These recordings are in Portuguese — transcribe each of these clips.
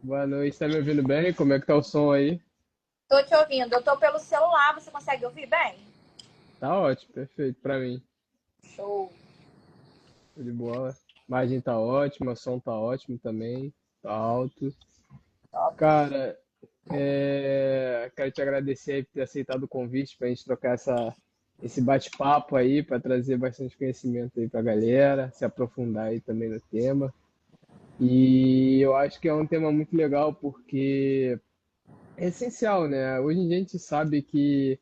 Boa noite, tá me ouvindo bem? Como é que tá o som aí? Tô te ouvindo. Eu tô pelo celular, você consegue ouvir bem? Tá ótimo, perfeito pra mim. Show. Show de bola. A imagem tá ótima, o som tá ótimo também, tá alto. Top. Cara, quero te agradecer aí por ter aceitado o convite pra gente trocar esse bate-papo aí, pra trazer bastante conhecimento aí pra galera, se aprofundar aí também no tema. E eu acho que é um tema muito legal porque é essencial, né? Hoje em dia a gente sabe que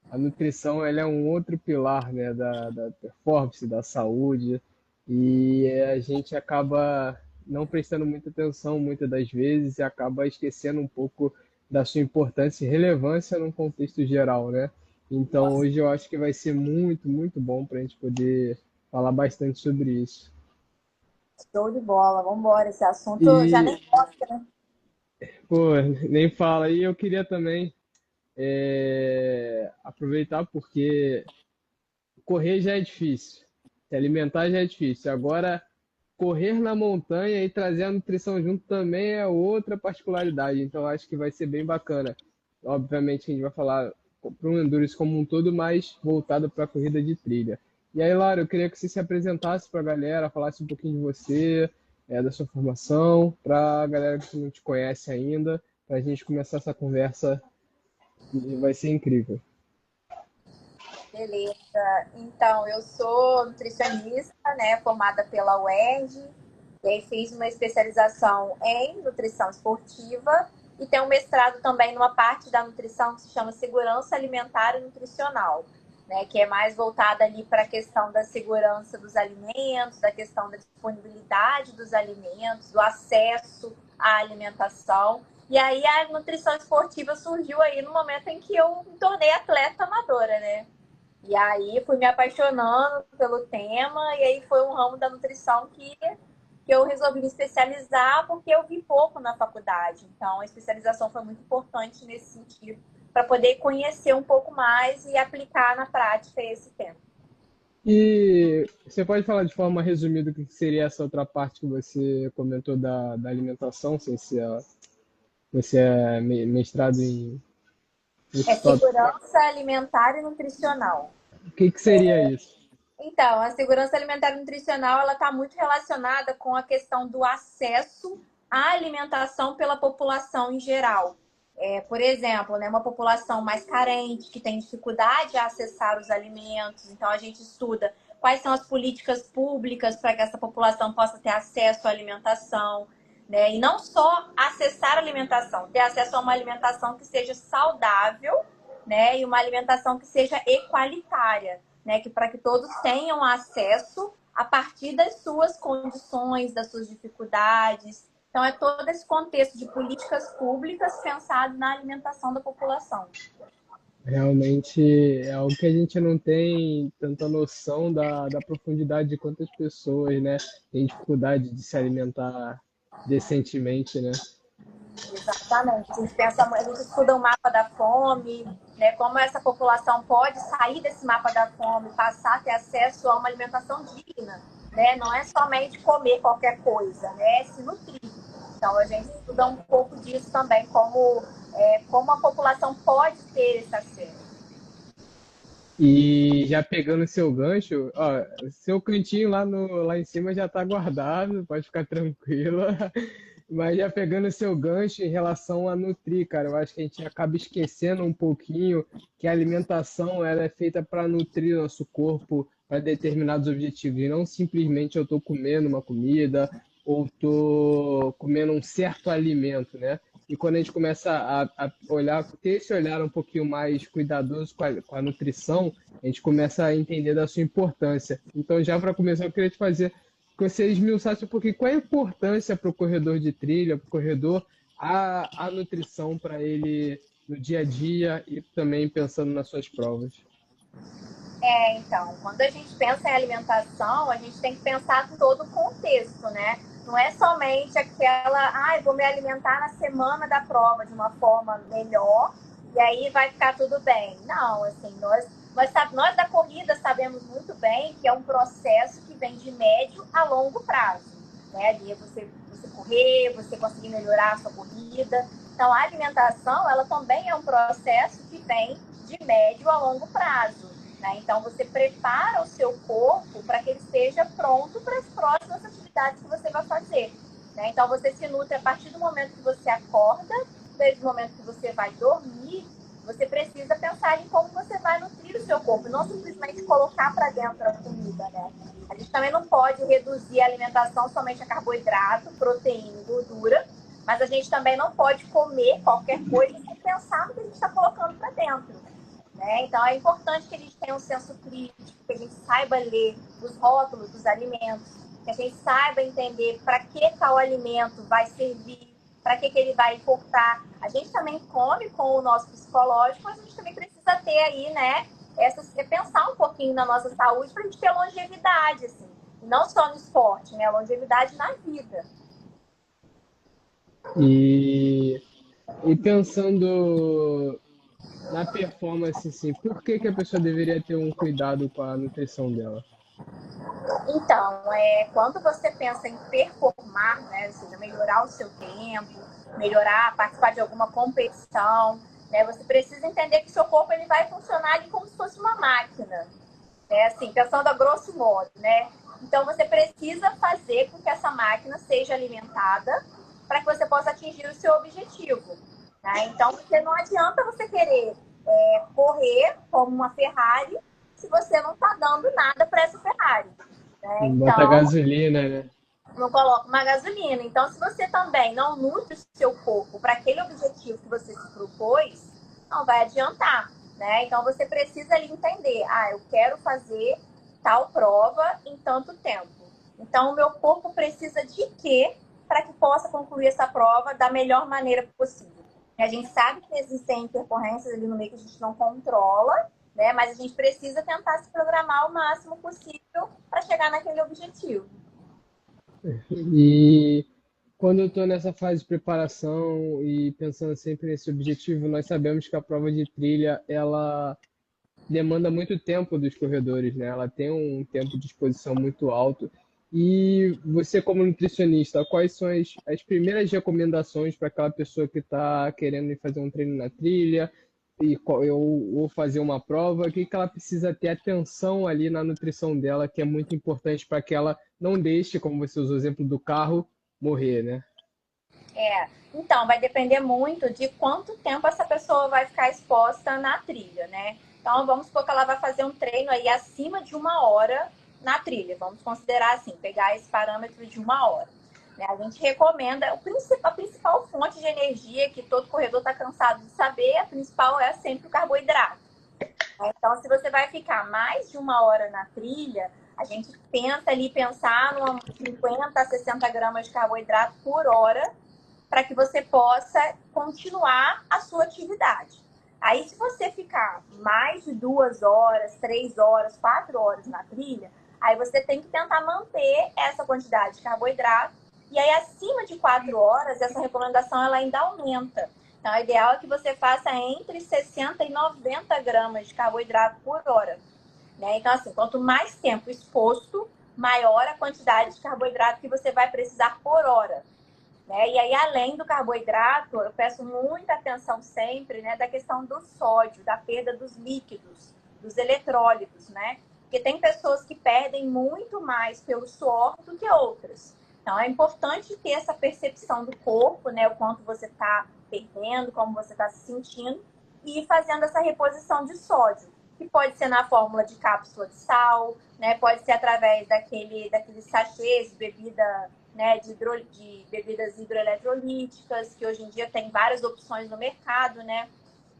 a nutrição ela é um outro pilar, né, da performance, da saúde, e a gente acaba não prestando muita atenção muitas das vezes e acaba esquecendo um pouco da sua importância e relevância num contexto geral, né? Então Nossa, hoje eu acho que vai ser muito, muito bom para a gente poder falar bastante sobre isso. show de bola. Vambora. Esse assunto já E, nem gosta, né? pô, nem fala, e eu queria também aproveitar porque correr já é difícil, se alimentar já é difícil. Agora, correr na montanha e trazer a nutrição junto também é outra particularidade. Então, acho que vai ser bem bacana. Obviamente, a gente vai falar para o Endurance como um todo, mas voltado para a corrida de trilha. E aí, Lara, eu queria que você se apresentasse para a galera, falasse um pouquinho de você, da sua formação, para a galera que não te conhece ainda, para a gente começar essa conversa que vai ser incrível. Beleza. Então, eu sou nutricionista, né? Formada pela UERJ. E aí fiz uma especialização em nutrição esportiva e tenho um mestrado também numa parte da nutrição que se chama segurança alimentar e nutricional, né, que é mais voltada ali para a questão da segurança dos alimentos, da questão da disponibilidade dos alimentos, do acesso à alimentação. E aí a nutrição esportiva surgiu aí no momento em que eu me tornei atleta amadora, né? E aí fui me apaixonando pelo tema e aí foi um ramo da nutrição que eu resolvi me especializar porque eu vi pouco na faculdade. Então, a especialização foi muito importante nesse sentido, para poder conhecer um pouco mais e aplicar na prática esse tema. E você pode falar de forma resumida o que seria essa outra parte que você comentou da alimentação, sem ser você é mestrado em É nesse tópico. segurança alimentar e nutricional. O que que seria isso? Então, a segurança alimentar e nutricional ela está muito relacionada com a questão do acesso à alimentação pela população em geral. Por exemplo, né, uma população mais carente, que tem dificuldade a acessar os alimentos. Então, a gente estuda quais são as políticas públicas para que essa população possa ter acesso à alimentação. Né? E não só acessar a alimentação, ter acesso a uma alimentação que seja saudável, né? E uma alimentação que seja equalitária, né? Que para que todos tenham acesso a partir das suas condições, das suas dificuldades. Então, é todo esse contexto de políticas públicas pensado na alimentação da população. Realmente é algo que a gente não tem tanta noção da profundidade de quantas pessoas, né, têm dificuldade de se alimentar decentemente, né? Exatamente. A gente pensa, a gente estuda o mapa da fome, né? Como essa população pode sair desse mapa da fome, passar a ter acesso a uma alimentação digna, né? Não é somente comer qualquer coisa, né? É se nutrir. Então a gente estuda um pouco disso também, como a população pode ter esse acesso. E já pegando seu gancho, ó, seu cantinho lá em cima já está guardado, pode ficar tranquila. Mas já pegando seu gancho em relação a nutrir, cara, eu acho que a gente acaba esquecendo um pouquinho que a alimentação ela é feita para nutrir nosso corpo para determinados objetivos, e não simplesmente eu estou comendo uma comida ou estou comendo um certo alimento, né? E quando a gente começa a olhar, ter esse olhar um pouquinho mais cuidadoso com a nutrição, a gente começa a entender da sua importância. Então, já para começar, eu queria te fazer que você esmiuçasse um pouquinho qual é a importância para o corredor de trilha, para o corredor, a nutrição para ele no dia a dia e também pensando nas suas provas. Então, quando a gente pensa em alimentação, a gente tem que pensar todo o contexto, né? Não é somente aquela, vou me alimentar na semana da prova de uma forma melhor e aí vai ficar tudo bem. Não, assim, nós da corrida sabemos muito bem que é um processo que vem de médio a longo prazo. né? Ali é você correr, você conseguir melhorar a sua corrida. Então, a alimentação, ela também é um processo que vem de médio a longo prazo, né? Então, você prepara o seu corpo para que ele esteja pronto para as próximas atividades que você vai fazer, né? Então, você se nutre a partir do momento que você acorda, desde o momento que você vai dormir. Você precisa pensar em como você vai nutrir o seu corpo, não simplesmente colocar para dentro a comida, né? A gente também não pode reduzir a alimentação somente a carboidrato, proteína e gordura, mas a gente também não pode comer qualquer coisa sem pensar no que a gente está colocando para dentro, né? Então é importante que a gente tenha um senso crítico, que a gente saiba ler os rótulos dos alimentos, que a gente saiba entender para que tal alimento vai servir, para que ele vai importar. A gente também come com o nosso psicológico, mas a gente também precisa ter aí, né, pensar um pouquinho na nossa saúde para a gente ter longevidade, assim. E não só no esporte, né? Longevidade na vida. E, e pensando na performance, assim, por que que a pessoa deveria ter um cuidado com a nutrição dela? Então, quando você pensa em performar, né, ou seja, melhorar o seu tempo, melhorar, participar de alguma competição, né, você precisa entender que o seu corpo ele vai funcionar ali como se fosse uma máquina, né, assim, pensando a grosso modo, né? Então, você precisa fazer com que essa máquina seja alimentada para que você possa atingir o seu objetivo, né? Então, não adianta você querer correr como uma Ferrari se você não está dando nada para essa Ferrari, né? Bota Então, gasolina, né? não coloca uma gasolina. Então, se você também não nutre o seu corpo para aquele objetivo que você se propôs, não vai adiantar, né? Então, você precisa ali entender, eu quero fazer tal prova em tanto tempo. Então, o meu corpo precisa de quê para que possa concluir essa prova da melhor maneira possível? A gente sabe que existem intercorrências ali no meio que a gente não controla, né? Mas a gente precisa tentar se programar o máximo possível para chegar naquele objetivo. E quando eu estou nessa fase de preparação e pensando sempre nesse objetivo, nós sabemos que a prova de trilha, ela demanda muito tempo dos corredores, né? Ela tem um tempo de exposição muito alto. E você, como nutricionista, quais são as primeiras recomendações para aquela pessoa que está querendo ir fazer um treino na trilha ou fazer uma prova? O que que ela precisa ter atenção ali na nutrição dela, que é muito importante para que ela não deixe, como você usou o exemplo do carro, morrer, né? Então, vai depender muito de quanto tempo essa pessoa vai ficar exposta na trilha, né? Então, vamos supor que ela vai fazer um treino aí acima de 1 hora na trilha. Vamos considerar assim, pegar esse parâmetro de 1 hora. Né? A gente recomenda, a principal fonte de energia que todo corredor está cansado de saber, a principal é sempre o carboidrato. Então, se você vai ficar mais de 1 hora na trilha, a gente pensar numa 50 a 60 gramas de carboidrato por hora para que você possa continuar a sua atividade. Aí, se você ficar mais de 2 horas, 3 horas, 4 horas na trilha, aí você tem que tentar manter essa quantidade de carboidrato. E aí, acima de 4 horas, essa recomendação ela ainda aumenta. Então, o ideal é que você faça entre 60 e 90 gramas de carboidrato por hora. Né? Então, assim, quanto mais tempo exposto, maior a quantidade de carboidrato que você vai precisar por hora. Né? E aí, além do carboidrato, eu peço muita atenção sempre, né, da questão do sódio, da perda dos líquidos, dos eletrólitos, né? Porque tem pessoas que perdem muito mais pelo suor do que outras. Então, é importante ter essa percepção do corpo, né, o quanto você está perdendo, como você está se sentindo, e ir fazendo essa reposição de sódio, que pode ser na fórmula de cápsula de sal, né, pode ser através daqueles sachês de bebida, né, de bebidas hidroeletrolíticas, que hoje em dia tem várias opções no mercado, né?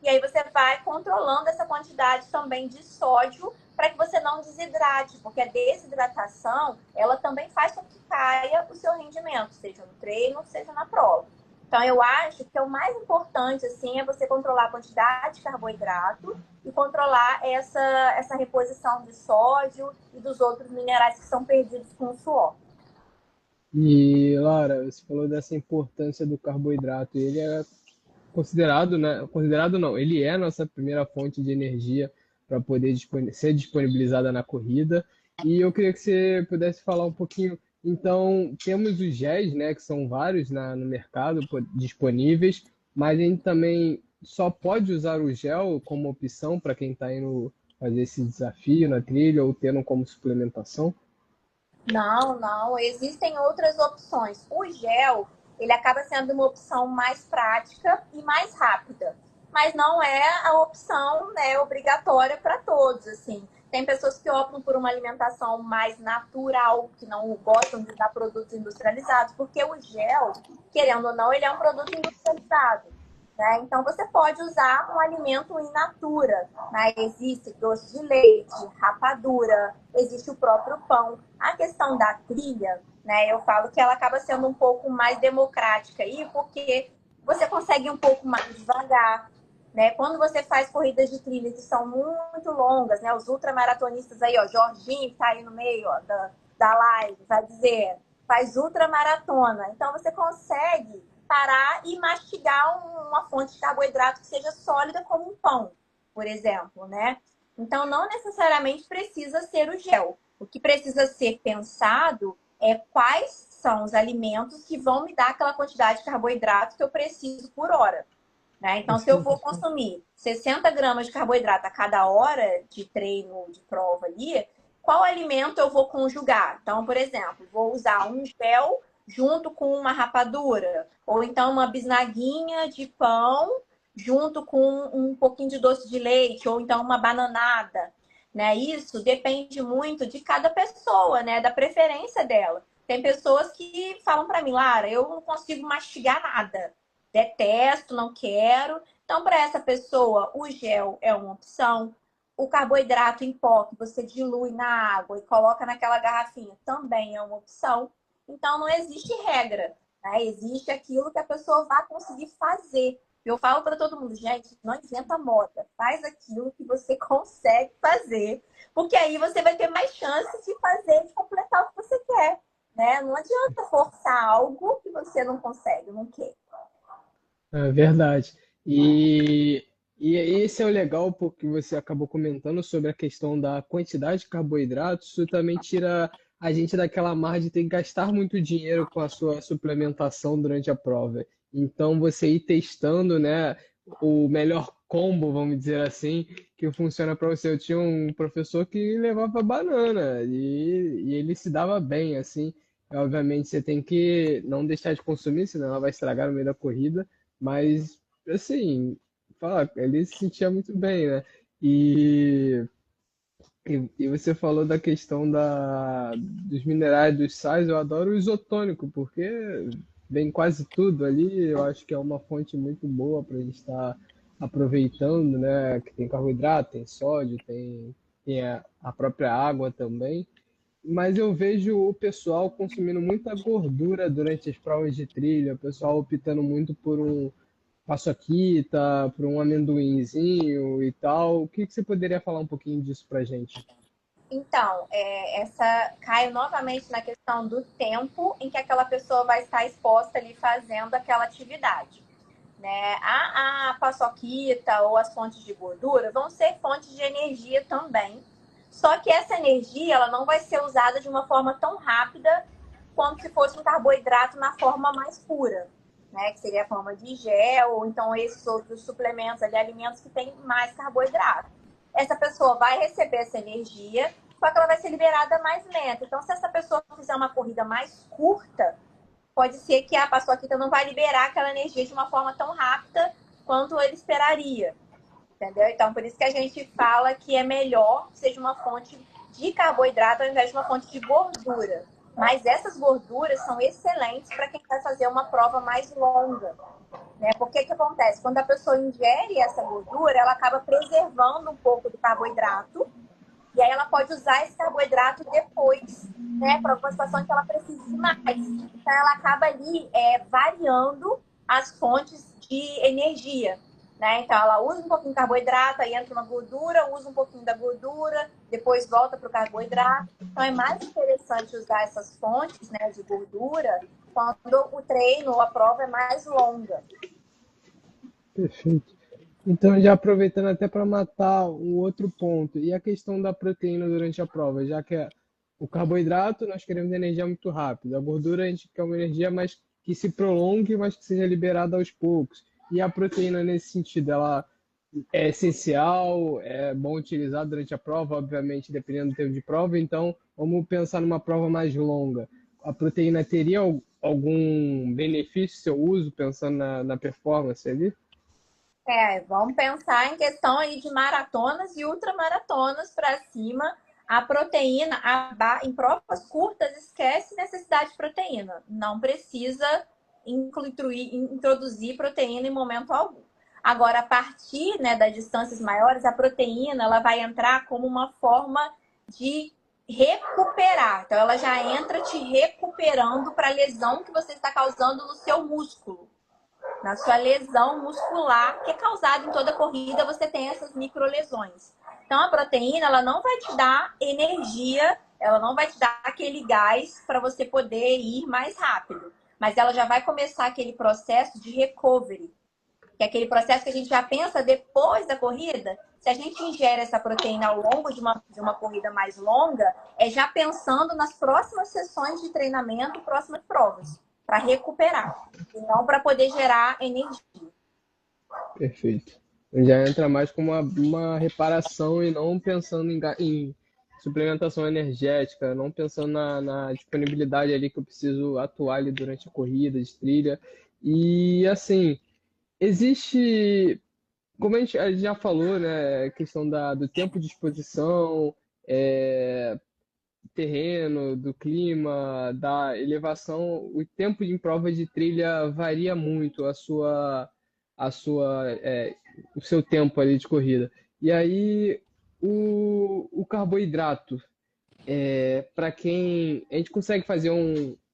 E aí você vai controlando essa quantidade também de sódio para que você não desidrate, porque a desidratação, ela também faz com que caia o seu rendimento, seja no treino, seja na prova. Então, eu acho que o mais importante, assim, é você controlar a quantidade de carboidrato e controlar essa reposição de sódio e dos outros minerais que são perdidos com o suor. E, Laura, você falou dessa importância do carboidrato. Ele é considerado, né? Considerado não, ele é a nossa primeira fonte de energia para poder ser disponibilizada na corrida. E eu queria que você pudesse falar um pouquinho Então, temos os géis, né, que são vários no mercado disponíveis, mas a gente também só pode usar o gel como opção para quem está indo fazer esse desafio na trilha ou tendo como suplementação. Não, não, existem outras opções. O gel, ele acaba sendo uma opção mais prática e mais rápida, mas não é a opção, né, obrigatória para todos, assim. Tem pessoas que optam por uma alimentação mais natural, que não gostam de usar produtos industrializados, porque o gel, querendo ou não, ele é um produto industrializado, né? Então você pode usar um alimento in natura, né? Existe doce de leite, rapadura, existe o próprio pão. A questão da trilha, né, eu falo que ela acaba sendo um pouco mais democrática aí, porque você consegue ir um pouco mais devagar, né? Quando você faz corridas de trilha que são muito longas, né? Os ultramaratonistas aí, ó, Jorginho que tá aí no meio, ó, da live, vai dizer, faz ultramaratona. Então você consegue parar e mastigar uma fonte de carboidrato que seja sólida como um pão, por exemplo, né? Então não necessariamente precisa ser o gel. O que precisa ser pensado é quais são os alimentos que vão me dar aquela quantidade de carboidrato que eu preciso por hora. Né? Então, se eu vou consumir 60 gramas de carboidrato a cada hora de treino, de prova ali, qual alimento eu vou conjugar? Então, por exemplo, vou usar um gel junto com uma rapadura, ou então uma bisnaguinha de pão junto com um pouquinho de doce de leite, ou então uma bananada. Né? Isso depende muito de cada pessoa, né? Da preferência dela. Tem pessoas que falam para mim, Lara, eu não consigo mastigar nada, detesto, não quero. Então, para essa pessoa, o gel é uma opção. O carboidrato em pó, que você dilui na água e coloca naquela garrafinha, também é uma opção. Então, não existe regra, né? Existe aquilo que a pessoa vai conseguir fazer. Eu falo para todo mundo, gente, não inventa moda. Faz aquilo que você consegue fazer, porque aí você vai ter mais chances de fazer, de completar o que você quer, né? Não adianta forçar algo que você não consegue, não quer. É verdade. E, e esse é o legal porque você acabou comentando sobre a questão da quantidade de carboidratos, isso também tira a gente daquela margem de ter que gastar muito dinheiro com a sua suplementação durante a prova. Então você ir testando, né, o melhor combo, vamos dizer assim, que funciona para você. Eu tinha um professor que levava banana e ele se dava bem, assim. Obviamente você tem que não deixar de consumir, senão ela vai estragar no meio da corrida. Mas, assim, fala, ele se sentia muito bem, né? E, e você falou da questão dos minerais, dos sais, eu adoro o isotônico, porque vem quase tudo ali, eu acho que é uma fonte muito boa para a gente estar aproveitando, né? Que tem carboidrato, tem sódio, tem a própria água também. Mas eu vejo o pessoal consumindo muita gordura durante as provas de trilha, o pessoal optando muito por um paçoquita, por um amendoinzinho e tal. O que que você poderia falar um pouquinho disso pra gente? Então, essa cai novamente na questão do tempo em que aquela pessoa vai estar exposta ali fazendo aquela atividade. Né? A paçoquita ou as fontes de gordura vão ser fontes de energia também. Só que essa energia ela não vai ser usada de uma forma tão rápida quanto se fosse um carboidrato na forma mais pura, né? Que seria a forma de gel, ou então esses outros suplementos ali, alimentos que têm mais carboidrato. Essa pessoa vai receber essa energia, só que ela vai ser liberada mais lenta. Então, se essa pessoa fizer uma corrida mais curta, pode ser que a paçoquita não vai liberar aquela energia de uma forma tão rápida quanto ele esperaria. Entendeu? Então, por isso que a gente fala que é melhor que seja uma fonte de carboidrato ao invés de uma fonte de gordura. Mas essas gorduras são excelentes para quem vai fazer uma prova mais longa. Né? Porque o que acontece? Quando a pessoa ingere essa gordura, ela acaba preservando um pouco do carboidrato e aí ela pode usar esse carboidrato depois, né, para alguma situação que ela precise mais. Então ela acaba ali variando as fontes de energia. Né? Então ela usa um pouquinho de carboidrato, aí entra uma gordura, usa um pouquinho da gordura, depois volta para o carboidrato. Então é mais interessante usar essas fontes, né, de gordura quando o treino ou a prova é mais longa. Perfeito. Então, já aproveitando até para matar um outro ponto, e a questão da proteína durante a prova, já que O carboidrato, nós queremos energia muito rápida. A gordura, a gente quer uma energia mais que se prolongue, mas que seja liberada aos poucos. E a proteína, nesse sentido, ela é essencial, é bom utilizar durante a prova, obviamente, dependendo do tempo de prova. Então, vamos pensar numa prova mais longa. A proteína teria algum benefício seu uso, pensando na performance ali? Vamos pensar em questão aí de maratonas e ultramaratonas para cima. A proteína, em provas curtas, esquece necessidade de proteína. Não precisa introduzir proteína em momento algum. Agora, a partir, né, das distâncias maiores, a proteína ela vai entrar como uma forma de recuperar. Então, ela já entra te recuperando para a lesão que você está causando no seu músculo, na sua lesão muscular, que é causada em toda corrida, você tem essas microlesões. Então, a proteína, ela não vai te dar energia, ela não vai te dar aquele gás para você poder ir mais rápido. Mas ela já vai começar aquele processo de recovery, que é aquele processo que a gente já pensa depois da corrida. Se a gente ingere essa proteína ao longo de uma corrida mais longa, é já pensando nas próximas sessões de treinamento, próximas provas, para recuperar, e não para poder gerar energia. Perfeito. Já entra mais como uma reparação e não pensando em suplementação energética, não pensando na disponibilidade ali que eu preciso atuar ali durante a corrida, de trilha. E assim, existe, como a gente já falou, né, a questão do tempo de exposição, é, terreno, do clima, da elevação, o tempo em prova de trilha varia muito o seu tempo ali de corrida. E aí o carboidrato, para quem a gente consegue fazer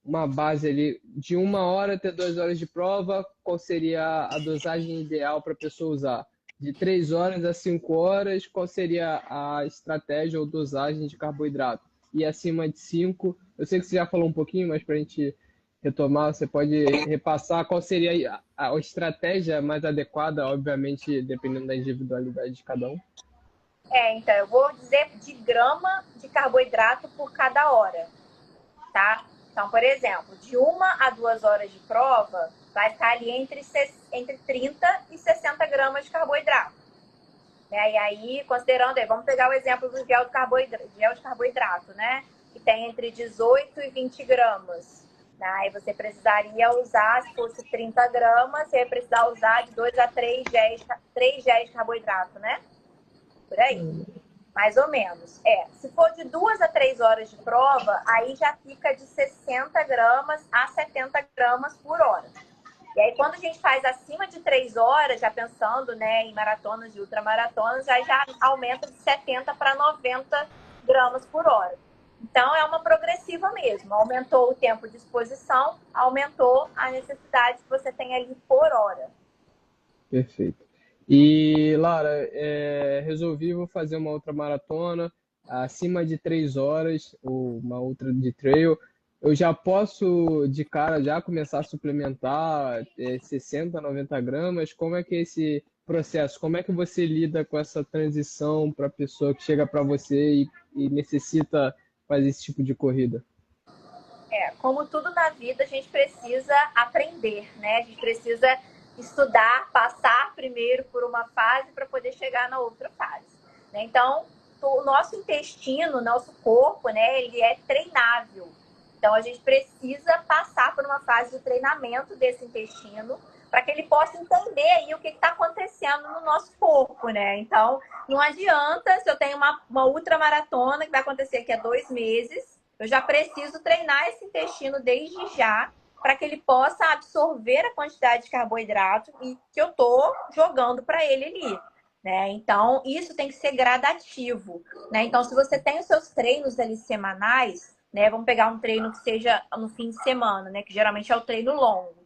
uma base ali de 1 hora até 2 horas de prova, qual seria a dosagem ideal para a pessoa usar? De 3 horas a 5 horas, qual seria a estratégia ou dosagem de carboidrato? E acima de 5, eu sei que você já falou um pouquinho, mas para a gente retomar, você pode repassar qual seria a estratégia mais adequada, obviamente, dependendo da individualidade de cada um. Então, eu vou dizer de grama de carboidrato por cada hora, tá? Então, por exemplo, de 1 a 2 horas de prova, vai estar ali entre 30 e 60 gramas de carboidrato. Né? E aí, considerando, vamos pegar o exemplo do gel de carboidrato, né? Que tem entre 18 e 20 gramas. Né? Aí você precisaria usar, se fosse 30 gramas, você ia precisar usar de 2 a 3 géis de carboidrato, né? Por aí. Mais ou menos. Se for de 2 a 3 horas de prova, aí já fica de 60 gramas a 70 gramas por hora. E aí, quando a gente faz acima de 3 horas, já pensando, né, em maratonas e ultramaratonas, aí já aumenta de 70 para 90 gramas por hora. Então, é uma progressiva mesmo. Aumentou o tempo de exposição, aumentou a necessidade que você tem ali por hora. Perfeito. E, Lara, resolvi vou fazer uma outra maratona acima de 3 horas, ou uma outra de trail. Eu já posso, de cara, já começar a suplementar 60, 90 gramas? Como é que é esse processo? Como é que você lida com essa transição para a pessoa que chega para você e necessita fazer esse tipo de corrida? Como tudo na vida, a gente precisa aprender, né? A gente precisa estudar, passar primeiro por uma fase para poder chegar na outra fase. Né? Então, o nosso intestino, nosso corpo, né? Ele é treinável. Então, a gente precisa passar por uma fase de treinamento desse intestino para que ele possa entender aí o que está acontecendo no nosso corpo, né? Então, não adianta se eu tenho uma ultramaratona que vai acontecer aqui a 2 meses, eu já preciso treinar esse intestino desde já para que ele possa absorver a quantidade de carboidrato e que eu estou jogando para ele ali. Né? Então, isso tem que ser gradativo. Né? Então, se você tem os seus treinos ali semanais, né? Vamos pegar um treino que seja no fim de semana, né? Que geralmente é o treino longo.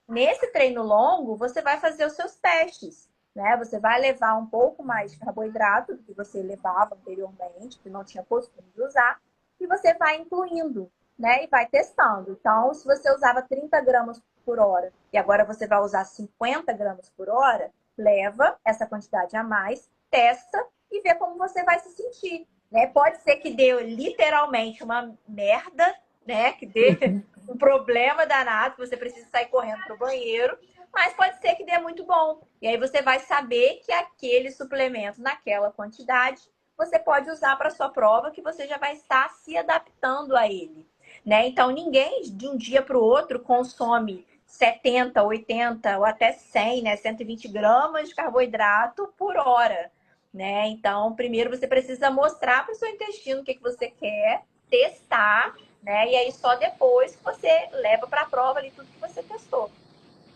Nesse treino longo, você vai fazer os seus testes. Né? Você vai levar um pouco mais de carboidrato do que você levava anteriormente, que não tinha costume de usar, e você vai incluindo, né? E vai testando. Então, se você usava 30 gramas por hora e agora você vai usar 50 gramas por hora, leva essa quantidade a mais, testa e vê como você vai se sentir. né? Pode ser que dê literalmente uma merda, né? Que dê um problema danado, que você precisa sair correndo pro banheiro, mas pode ser que dê muito bom. E aí você vai saber que aquele suplemento naquela quantidade você pode usar para sua prova, que você já vai estar se adaptando a ele, né? Então ninguém de um dia para o outro consome 70, 80 ou até 100, né, 120 gramas de carboidrato por hora, né? Então, primeiro você precisa mostrar para o seu intestino o que você quer, testar, né? E aí só depois que você leva para a prova ali tudo que você testou.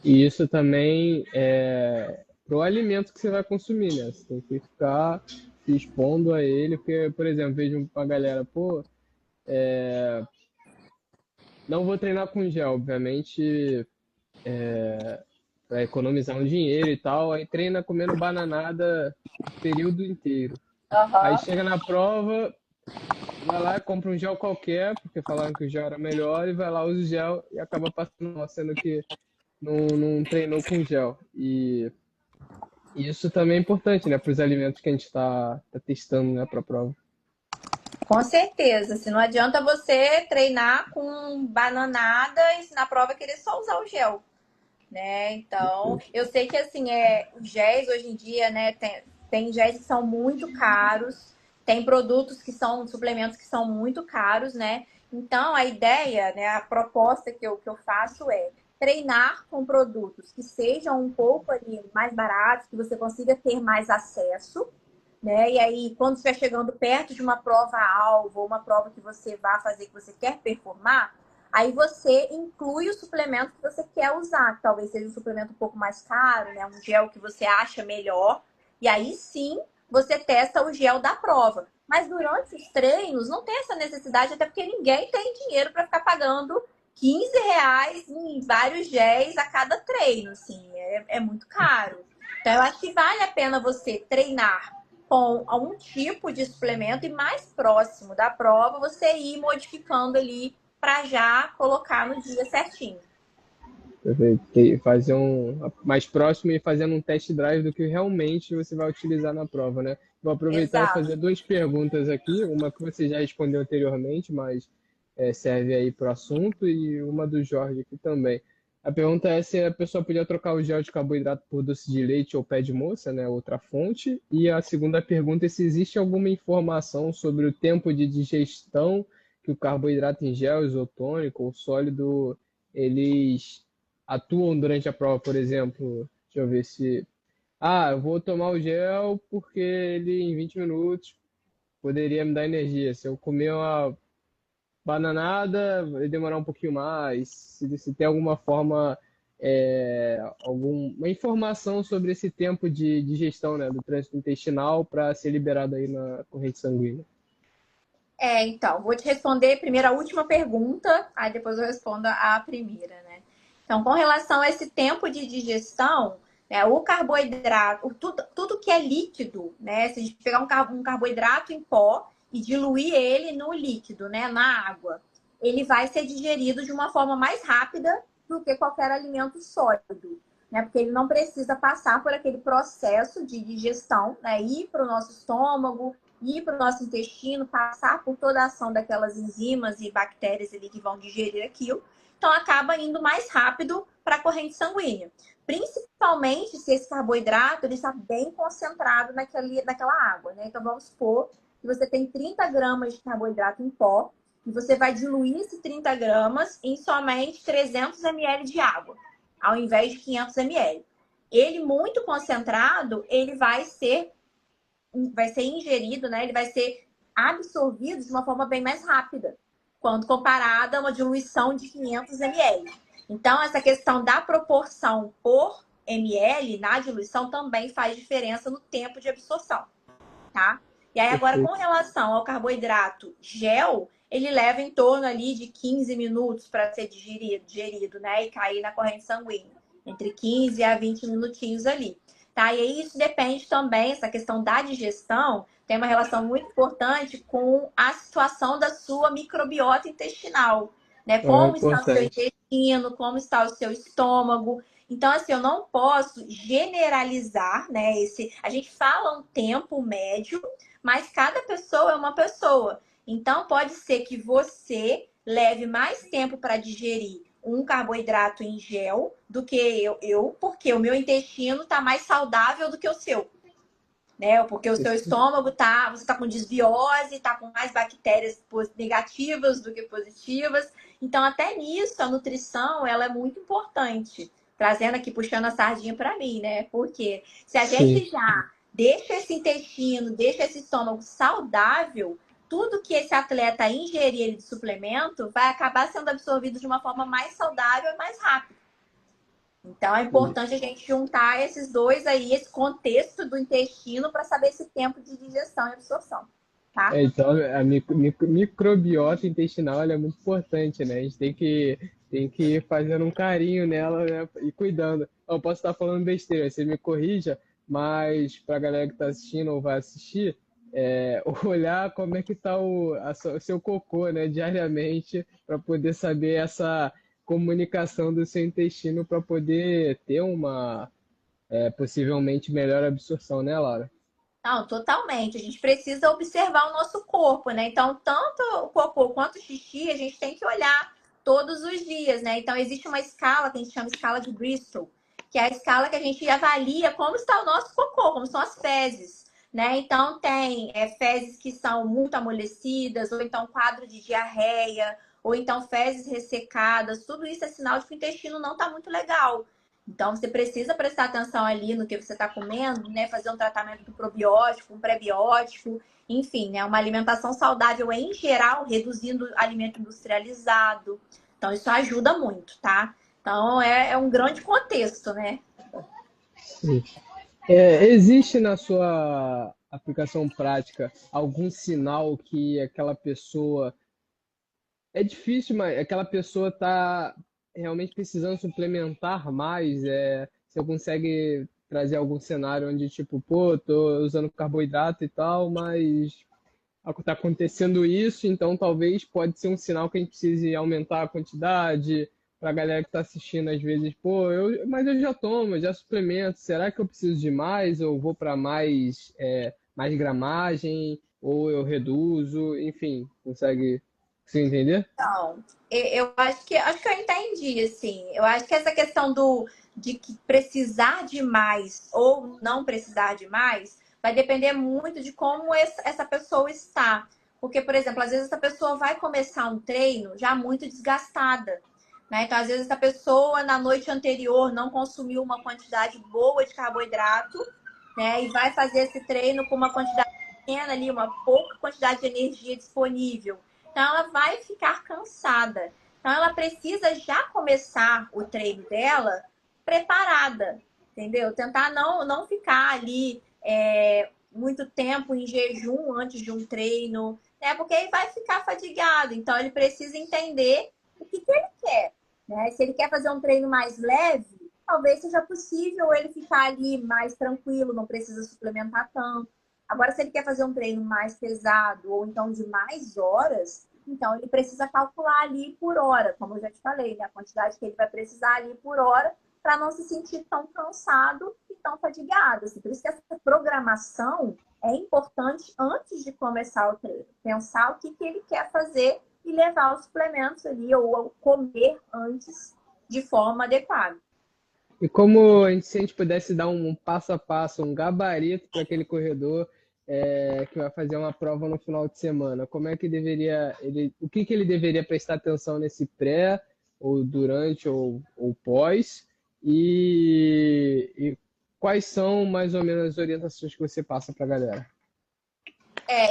E isso também é pro alimento que você vai consumir, né? Você tem que ficar se expondo a ele, porque, por exemplo, vejo uma galera, pô, não vou treinar com gel, obviamente, para economizar um dinheiro e tal, aí treina comendo bananada o período inteiro. Aí Aham. chega na prova, vai lá, compra um gel qualquer, porque falaram que o gel era melhor, e vai lá, usa o gel e acaba passando mal, sendo que não treinou com gel. E isso também é importante, né, para os alimentos que a gente está testando, né, para a prova. Com certeza. Se não adianta você treinar com bananada e se na prova querer só usar o gel, né? Então, eu sei que assim, os géis hoje em dia, né, tem géis que são muito caros, tem produtos que são suplementos que são muito caros, né? Então, a ideia, né, a proposta que eu faço é treinar com produtos que sejam um pouco ali mais baratos, que você consiga ter mais acesso, né? E aí, quando estiver chegando perto de uma prova-alvo, ou uma prova que você vai fazer, que você quer performar, aí você inclui o suplemento que você quer usar, que talvez seja um suplemento um pouco mais caro, né? Um gel que você acha melhor. E aí sim, você testa o gel da prova. Mas durante os treinos, não tem essa necessidade, até porque ninguém tem dinheiro para ficar pagando R$ 15 em vários géis a cada treino, assim, é muito caro. Então, eu acho que vale a pena você treinar com um tipo de suplemento e mais próximo da prova você ir modificando ali para já colocar no dia certinho. Fazer um mais próximo e fazendo um test drive do que realmente você vai utilizar na prova, né? Vou aproveitar e Exato. fazer duas perguntas aqui, uma que você já respondeu anteriormente, mas serve aí para o assunto, e uma do Jorge aqui também. A pergunta é se a pessoa podia trocar o gel de carboidrato por doce de leite ou pé de moça, né? Outra fonte. E a segunda pergunta é se existe alguma informação sobre o tempo de digestão que o carboidrato em gel, isotônico ou sólido, eles atuam durante a prova, por exemplo. Deixa eu ver se. Ah, eu vou tomar o gel porque ele em 20 minutos poderia me dar energia. Se eu comer uma bananada, vai demorar um pouquinho mais. Se tem alguma forma, alguma informação sobre esse tempo de digestão, né, do trânsito intestinal para ser liberado aí na corrente sanguínea. Então, vou te responder primeiro a última pergunta, aí depois eu respondo a primeira, né? Então, com relação a esse tempo de digestão, né, o carboidrato, tudo que é líquido, né? Se a gente pegar um carboidrato em pó e diluir ele no líquido, né, na água, ele vai ser digerido de uma forma mais rápida do que qualquer alimento sólido, né? Porque ele não precisa passar por aquele processo de digestão, né? Ir para o nosso estômago, ir para o nosso intestino, passar por toda a ação daquelas enzimas e bactérias ali que vão digerir aquilo. Então, acaba indo mais rápido para a corrente sanguínea. Principalmente se esse carboidrato ele está bem concentrado naquela água, né? Então, vamos supor que você tem 30 gramas de carboidrato em pó e você vai diluir esses 30 gramas em somente 300 ml de água, ao invés de 500 ml. Ele muito concentrado, ele vai ser ingerido, né? Ele vai ser absorvido de uma forma bem mais rápida, quando comparada a uma diluição de 500 ml. Então, essa questão da proporção por ml na diluição também faz diferença no tempo de absorção, tá? E aí, agora, com Perfeito. relação ao carboidrato gel, ele leva em torno ali de 15 minutos para ser digerido, né? E cair na corrente sanguínea. Entre 15 a 20 minutinhos ali. Tá? E aí, isso depende também, essa questão da digestão tem uma relação muito importante com a situação da sua microbiota intestinal, né? Ah, Como está o seu importante. intestino, como está o seu estômago. Então, assim, eu não posso generalizar, né? A gente fala um tempo médio, mas cada pessoa é uma pessoa. Então, pode ser que você leve mais tempo para digerir um carboidrato em gel do que porque o meu intestino está mais saudável do que o seu, né? Porque o seu estômago você tá com desbiose, tá com mais bactérias negativas do que positivas. Então, até nisso, a nutrição, ela é muito importante. Trazendo aqui, puxando a sardinha para mim, né? Porque se a Sim. gente já deixa esse intestino, deixa esse estômago saudável, tudo que esse atleta ingerir de suplemento vai acabar sendo absorvido de uma forma mais saudável e mais rápida. Então é importante a gente juntar esses dois aí, esse contexto do intestino, para saber esse tempo de digestão e absorção, tá? Então, a microbiota intestinal ela é muito importante, né? A gente tem que ir fazendo um carinho nela, né? E cuidando. Eu posso estar falando besteira, você me corrija, mas para a galera que está assistindo ou vai assistir, olhar como é que está o seu cocô, né? Diariamente, para poder saber essa comunicação do seu intestino para poder ter uma possivelmente melhor absorção, né, Laura? Não, totalmente. A gente precisa observar o nosso corpo, né? Então, tanto o cocô quanto o xixi, a gente tem que olhar todos os dias, né? Então, existe uma escala que a gente chama de escala de Bristol, que é a escala que a gente avalia como está o nosso cocô, como são as fezes, né? Então, tem fezes que são muito amolecidas, ou então quadro de diarreia, ou então fezes ressecadas. Tudo isso é sinal de que o intestino não está muito legal. Então, você precisa prestar atenção ali no que você está comendo, né? Fazer um tratamento do probiótico, um pré-biótico, enfim, né? Uma alimentação saudável em geral, reduzindo alimento industrializado. Então, isso ajuda muito, tá? Então, é um grande contexto, né? Sim. Existe na sua aplicação prática algum sinal que aquela pessoa. É difícil, mas aquela pessoa está realmente precisando suplementar mais? Você consegue trazer algum cenário onde, tipo, pô, tô usando carboidrato e tal, mas está acontecendo isso, então talvez pode ser um sinal que a gente precise aumentar a quantidade para a galera que está assistindo às vezes, pô, mas eu já tomo, eu já suplemento, será que eu preciso de mais ou vou para mais gramagem ou eu reduzo, enfim, consegue se entender? Então, eu acho que eu entendi, assim. Eu acho que essa questão de que precisar de mais ou não precisar de mais vai depender muito de como essa pessoa está. Porque, por exemplo, às vezes essa pessoa vai começar um treino já muito desgastada, né? Então, às vezes essa pessoa na noite anterior não consumiu uma quantidade boa de carboidrato, né? E vai fazer esse treino com uma quantidade pequena ali, uma pouca quantidade de energia disponível. Então, ela vai ficar cansada. Então, ela precisa já começar o treino dela preparada, entendeu? Tentar não ficar ali muito tempo em jejum antes de um treino, né? Porque aí vai ficar fadigado. Então, ele precisa entender o que ele quer, né? Se ele quer fazer um treino mais leve, talvez seja possível ele ficar ali mais tranquilo, não precisa suplementar tanto. Agora, se ele quer fazer um treino mais pesado ou então de mais horas, então ele precisa calcular ali por hora, como eu já te falei, né? A quantidade que ele vai precisar ali por hora para não se sentir tão cansado e tão fadigado. Assim. Por isso que essa programação é importante antes de começar o treino. Pensar o que ele quer fazer e levar os suplementos ali ou comer antes de forma adequada. E como se a gente pudesse dar um passo a passo, um gabarito para aquele corredor que vai fazer uma prova no final de semana, como é que o que ele deveria prestar atenção nesse pré, ou durante, ou pós, e quais são mais ou menos as orientações que você passa para a galera?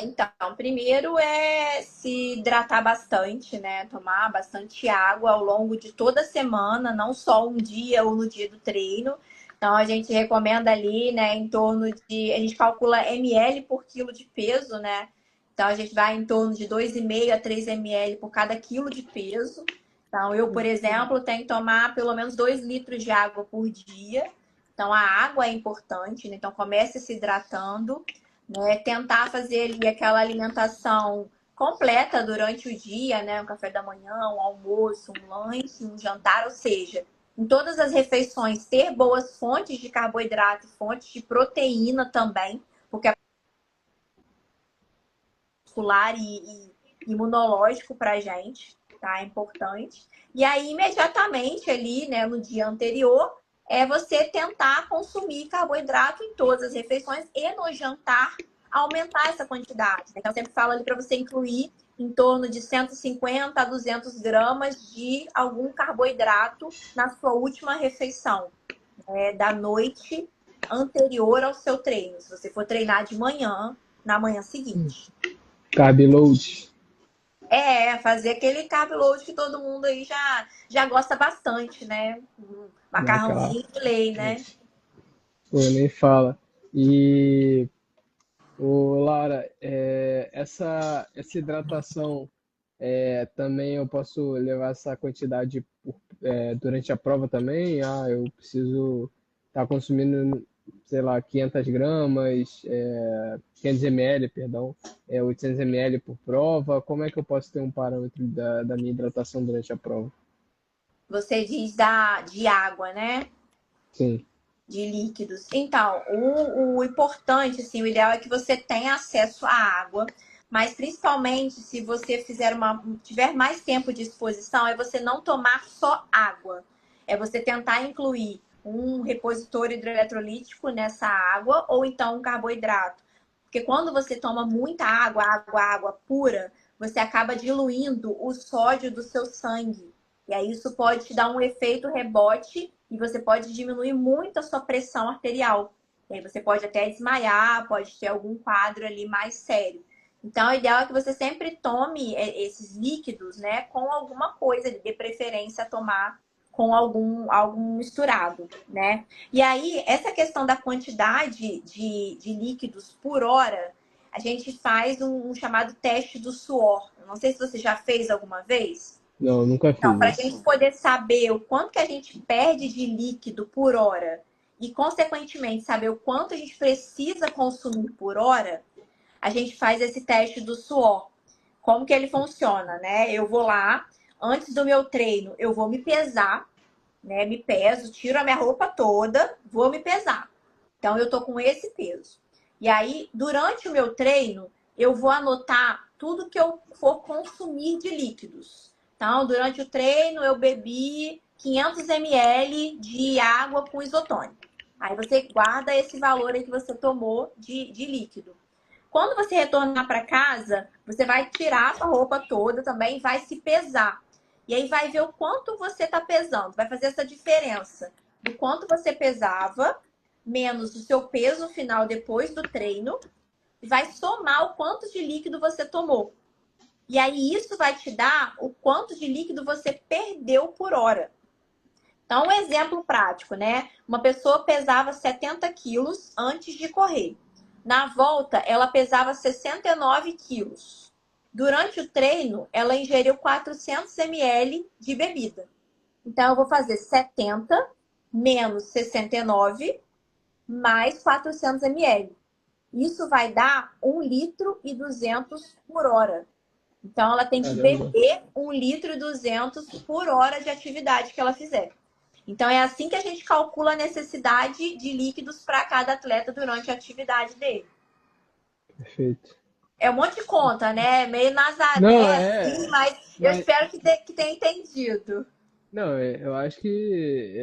Então, primeiro é se hidratar bastante, né? Tomar bastante água ao longo de toda a semana, não só um dia ou no dia do treino. Então, a gente recomenda ali, né, em torno de. A gente calcula ml por quilo de peso, né? Então, a gente vai em torno de 2,5 a 3 ml por cada quilo de peso. Então, eu, por exemplo, tenho que tomar pelo menos 2 litros de água por dia. Então, a água é importante, né? Então, comece se hidratando, né? Tentar fazer ali aquela alimentação completa durante o dia, né? Um café da manhã, um almoço, um lanche, um jantar, ou seja, em todas as refeições ter boas fontes de carboidrato, fontes de proteína também, porque muscular e imunológico para a gente, tá? É importante. E aí, imediatamente ali, né, no dia anterior, é você tentar consumir carboidrato em todas as refeições e no jantar aumentar essa quantidade. Então, eu sempre falo ali para você incluir em torno de 150 a 200 gramas de algum carboidrato na sua última refeição, da noite anterior ao seu treino. Se você for treinar de manhã, na manhã seguinte. Carb load. Fazer aquele carb load que todo mundo aí já gosta bastante, né? Naquela... Macarrãozinho de lei, né? Pô, nem fala. E, Laura, essa hidratação, também eu posso levar essa quantidade durante a prova também? Ah, eu preciso estar consumindo, sei lá, 500 gramas, 500 ml, perdão, 800 ml por prova. Como é que eu posso ter um parâmetro da minha hidratação durante a prova? Você diz de água, né? Sim. De líquidos. Então, o importante, assim, o ideal é que você tenha acesso à água, mas principalmente se você tiver mais tempo de exposição, é você não tomar só água. É você tentar incluir um repositor hidroeletrolítico nessa água ou então um carboidrato. Porque quando você toma muita água pura, você acaba diluindo o sódio do seu sangue. E aí isso pode te dar um efeito rebote e você pode diminuir muito a sua pressão arterial. E aí você pode até desmaiar, pode ter algum quadro ali mais sério. Então, o ideal é que você sempre tome esses líquidos, né, com alguma coisa, de preferência tomar com algum misturado, né? E aí, essa questão da quantidade de líquidos por hora, a gente faz um chamado teste do suor. Não sei se você já fez alguma vez. Não, nunca Então, fiz para a isso. gente poder saber o quanto que a gente perde de líquido por hora e, consequentemente, saber o quanto a gente precisa consumir por hora, a gente faz esse teste do suor. Como que ele funciona, né? Eu vou lá, antes do meu treino, eu vou me pesar, né? Me peso, tiro a minha roupa toda, vou me pesar. Então, eu tô com esse peso. E aí, durante o meu treino, eu vou anotar tudo que eu for consumir de líquidos. Então, durante o treino, eu bebi 500 ml de água com isotônico. Aí você guarda esse valor aí que você tomou de líquido. Quando você retornar para casa, você vai tirar a sua roupa toda também, vai se pesar. E aí vai ver o quanto você está pesando. Vai fazer essa diferença do quanto você pesava, menos o seu peso final depois do treino, e vai somar o quanto de líquido você tomou. E aí isso vai te dar o quanto de líquido você perdeu por hora. Então, um exemplo prático, né? Uma pessoa pesava 70 quilos antes de correr. Na volta, ela pesava 69 quilos. Durante o treino, ela ingeriu 400 ml de bebida. Então, eu vou fazer 70 menos 69 mais 400 ml. Isso vai dar 1 litro e 200 por hora. Então, ela tem que Caramba. beber 1 litro e 200 por hora de atividade que ela fizer. Então, é assim que a gente calcula a necessidade de líquidos para cada atleta durante a atividade dele. Perfeito. É um monte de conta, né? Meio Não, Nazaré, assim, mas eu mas espero que tenha entendido. não, eu acho que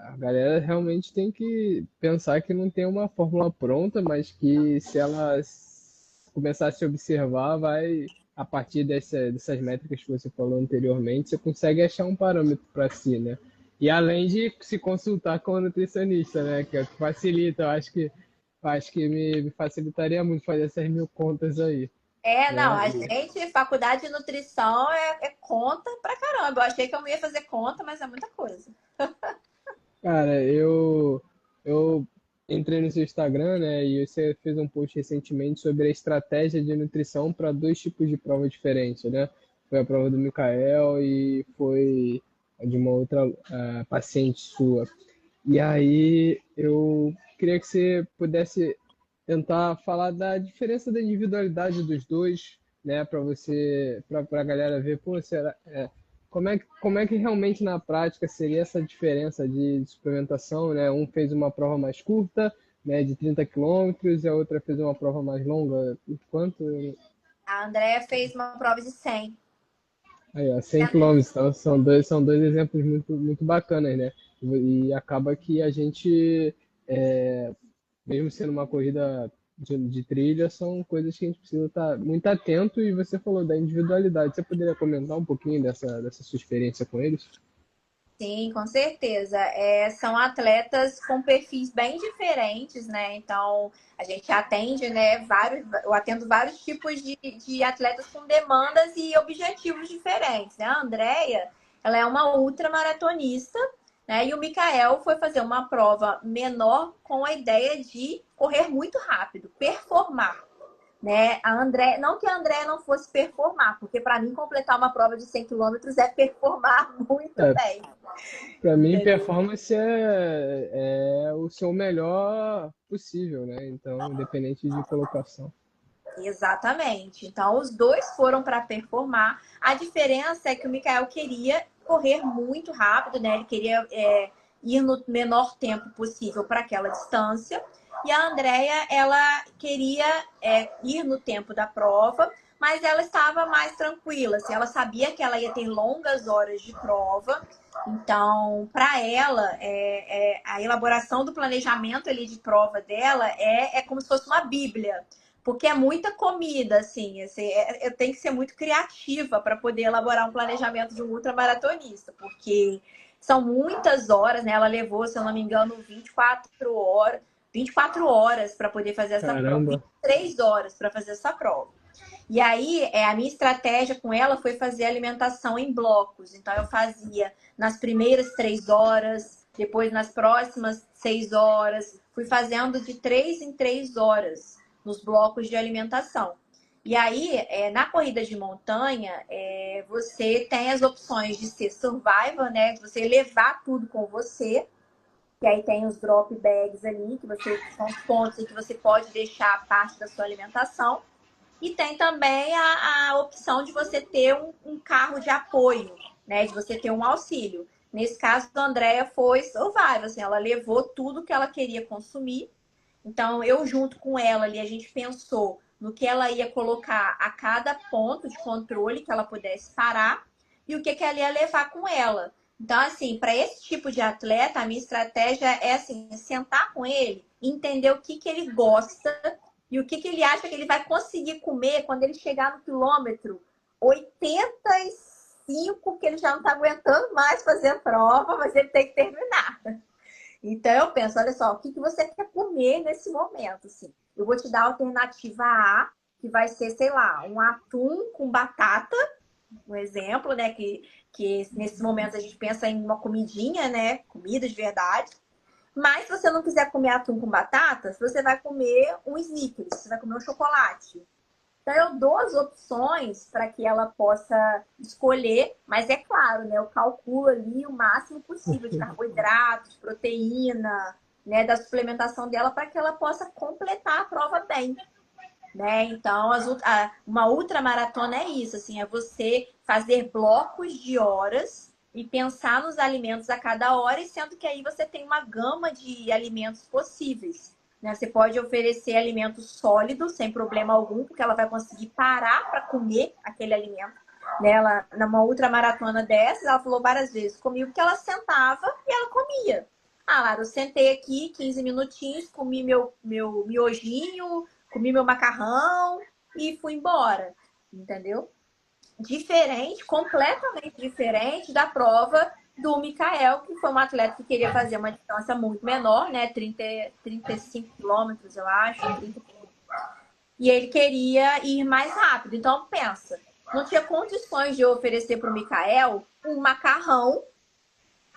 a galera realmente tem que pensar que não tem uma fórmula pronta, mas que se ela começar a se observar, vai, a partir dessas métricas que você falou anteriormente, você consegue achar um parâmetro para si, né? E além de se consultar com o nutricionista, né? Que é o que facilita, eu acho que me facilitaria muito fazer essas 1000 contas aí, Não, né? a gente, faculdade de nutrição é conta pra caramba. Eu achei que eu não ia fazer conta, mas é muita coisa. Cara, eu entrei no seu Instagram, né, e você fez um post recentemente sobre a estratégia de nutrição para 2 tipos de prova diferentes, né? Foi a prova do Mikael e foi a de uma outra paciente sua. E aí eu queria que você pudesse tentar falar da diferença da individualidade dos dois, né, para a galera ver, pô, como é que realmente na prática seria essa diferença de suplementação, né? Um fez uma prova mais curta, né, de 30 quilômetros, e a outra fez uma prova mais longa. Quanto? A Andrea fez uma prova de 100. Aí, ó, 100 quilômetros, então são dois exemplos muito bacanas, né? E acaba que a gente, mesmo sendo uma corrida de trilha, são coisas que a gente precisa estar muito atento. E você falou da individualidade. Você poderia comentar um pouquinho dessa sua experiência com eles? Sim, com certeza. São atletas com perfis bem diferentes, né? Então, a gente atende, né, eu atendo vários tipos de atletas com demandas e objetivos diferentes, né? A Andrea, ela é uma ultramaratonista, né? E o Mikael foi fazer uma prova menor com a ideia de correr muito rápido, performar. Né? Não que a André não fosse performar, porque para mim completar uma prova de 100 quilômetros é performar muito É, bem. para mim, Entendeu? performance é o seu melhor possível, né? Então, independente de colocação. Exatamente. Então, os dois foram para performar. A diferença é que o Mikael queria correr muito rápido, né? Ele queria ir no menor tempo possível para aquela distância. E a Andrea, ela queria ir no tempo da prova, mas ela estava mais tranquila. Assim, ela sabia que ela ia ter longas horas de prova. Então, para ela, a elaboração do planejamento ali de prova dela é como se fosse uma bíblia. Porque é muita comida, assim, eu tenho que ser muito criativa para poder elaborar um planejamento de um ultramaratonista, porque são muitas horas, né? Ela levou, se eu não me engano, 24 horas para poder fazer essa prova, Caramba! 23 horas para fazer essa prova. E aí, a minha estratégia com ela foi fazer alimentação em blocos. Então, eu fazia nas primeiras 3 horas, depois nas próximas 6 horas, fui fazendo de 3 em 3 horas nos blocos de alimentação. E aí, na corrida de montanha, você tem as opções de ser survival, né? De você levar tudo com você. E aí tem os drop bags ali, são os pontos em que você pode deixar parte da sua alimentação. E tem também a opção de você ter um carro de apoio, né? De você ter um auxílio. Nesse caso, a Andrea foi survival, assim, ela levou tudo que ela queria consumir. Então, eu junto com ela ali, a gente pensou no que ela ia colocar a cada ponto de controle que ela pudesse parar e o que ela ia levar com ela. Então, assim, para esse tipo de atleta, a minha estratégia é assim, sentar com ele, entender o que ele gosta e o que ele acha que ele vai conseguir comer quando ele chegar no quilômetro 85, que ele já não está aguentando mais fazer a prova, mas ele tem que terminar. Então eu penso, olha só, o que você quer comer nesse momento? Assim? Eu vou te dar a alternativa A, que vai ser, sei lá, um atum com batata, um exemplo, né? Que nesse momento a gente pensa em uma comidinha, né? Comida de verdade. Mas se você não quiser comer atum com batatas, você vai comer um Snickers, você vai comer um chocolate. Então, eu dou as opções para que ela possa escolher, mas é claro, né? Eu calculo ali o máximo possível de carboidratos, proteína, né? Da suplementação dela para que ela possa completar a prova bem, né? Então, uma ultramaratona é isso, assim, é você fazer blocos de horas e pensar nos alimentos a cada hora, e sendo que aí você tem uma gama de alimentos possíveis. Né? Você pode oferecer alimentos sólidos, sem problema algum, porque ela vai conseguir parar para comer aquele alimento. Né? Ela, numa ultramaratona dessas, ela falou várias vezes comigo que ela sentava e ela comia. Ah, Lara, eu sentei aqui 15 minutinhos, comi meu miojinho, comi meu macarrão e fui embora, entendeu? Diferente, completamente diferente da prova do Mikael, que foi um atleta que queria fazer uma distância muito menor, né? 35 quilômetros, eu acho. 30, e ele queria ir mais rápido. Então, pensa, não tinha condições de oferecer para o Mikael um macarrão,